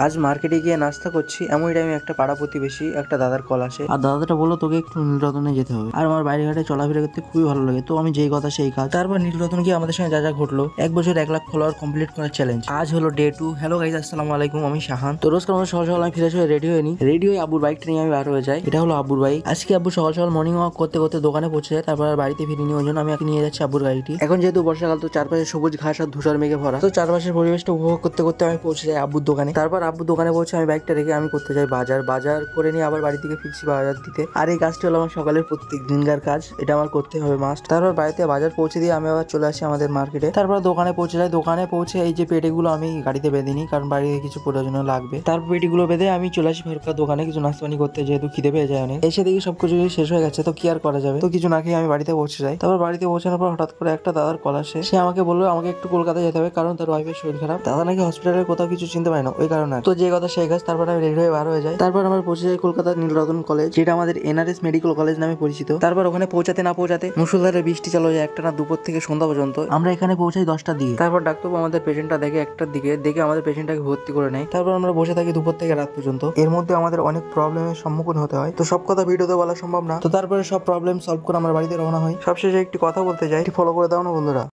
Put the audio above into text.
আজ মার্কেটে গিয়ে নাস্তা করছি, এমন টাইমে একটা পাড়া প্রতিবেশী একটা দাদার কল আসে আর দাদাটা বললো তোকে একটু নীলরতনে যেতে হবে। আর আমার বাইরে ঘাটে চলাফেরা করতে খুবই ভালো লাগে, তো আমি যেই কথা সেই কাজ। তারপর নীলরতন গিয়ে আমাদের সঙ্গে যা যা ঘটলো, 1 বছর 1 লাখ ফলোয়ার কমপ্লিট করার চ্যালেঞ্জ। আজ হলো ডে 2। হ্যালো গাইস, আসসালামু আলাইকুম, আমি শাহান। তো রোজ সকাল সকাল আমি ফ্রেশ হয়ে রেডি হয়ে আব্বুর বাইকটা নিয়ে আমি বার হয়ে যাই। এটা হলো আব্বুর বাইক। আজকে আব্বু সকাল সকাল মর্নিং ওয়াক করতে করতে দোকানে পৌঁছে যায়, তারপর আর বাড়িতে ফিরিনি। ওই জন্য আমি নিয়ে যাচ্ছি আব্বুর গাড়িটি। এখন যেহেতু বর্ষাকাল, তো চারপাশে সবুজ ঘাস আর ধূসর মেঘে ভরা, তো চারপাশের পরিবেশটা উপভোগ করতে করতে আমি পৌঁছে যাই আব্বুর দোকানে। তারপর আব্বুর দোকানে পৌঁছে আমি বাইকটা রেখে আমি করতে যাই বাজার করে নিয়ে আবার বাড়ি থেকে ফিরছি বাজার দিতে। আর এই কাজটি হলো আমার সকালের প্রত্যেক দিনকার কাজ, এটা আমার করতে হবে মাস্ট। তারপর বাড়িতে বাজার পৌঁছে দিয়ে আমি আবার চলে আসি আমাদের মার্কেটে। তারপর দোকানে পৌঁছে যাই। দোকানে পৌঁছে এই যে পেটিগুলো আমি গাড়িতে বেঁধে নিই, কারণ বাড়িতে কিছু প্রয়োজনীয় লাগবে। তারপর পেটিগুলো বেঁধে আমি চলে আসি ফেরকার দোকানে কিছু নাস্তা পানি করতে, যেহেতু খিদে পেয়ে যায় অনেক। এসে দেখি সবকিছু শেষ হয়ে গেছে, তো কি আর করা যাবে, তো কিছু না খেয়ে আমি বাড়িতে পৌঁছে যাই। তারপর বাড়িতে পৌঁছানোর পর হঠাৎ করে একটা দাদার কল আসে। সে আমাকে বললো আমাকে একটু কলকাতা যেতে হবে, কারণ তার ওয়াইফের শরীর খারাপ। দাদা নাকি হসপিটালের কোথাও কিছু চিনতে পারে না, ওই কারণে। তো যে কথা সেই কাজ। তারপর আমি রেডি হয়ে বার হয়ে যাই। তারপর আমরা পৌঁছে যাই কলকাতার নীলরতন কলেজ, যেটা আমাদের NRS মেডিকেল কলেজ নামে পরিচিত। তারপর ওখানে পৌঁছাতে না পৌঁছাতে মুষলধারে বৃষ্টি চালু যায়, একটা না দুপুর থেকে সন্ধ্যা পর্যন্ত। আমরা এখানে পৌঁছাই 10টার দিকে। তারপর ডাক্তারবাবু আমাদের পেশেন্টটা দেখে 1টার দিকে, দেখে আমাদের পেশেন্টটাকে ভর্তি করে নেয়। তারপর আমরা বসে থাকি দুপুর থেকে রাত পর্যন্ত। এর মধ্যে আমাদের অনেক প্রবলেমের সম্মুখীন হতে হয়, তো সব কথা ভিডিওতে বলা সম্ভব না। তো তারপরে সব প্রবলেম সলভ করে আমরা বাড়িতে রওনা হই। সবশেষে একটি কথা বলতে যাই, ফলো করে দাও না বন্ধুরা।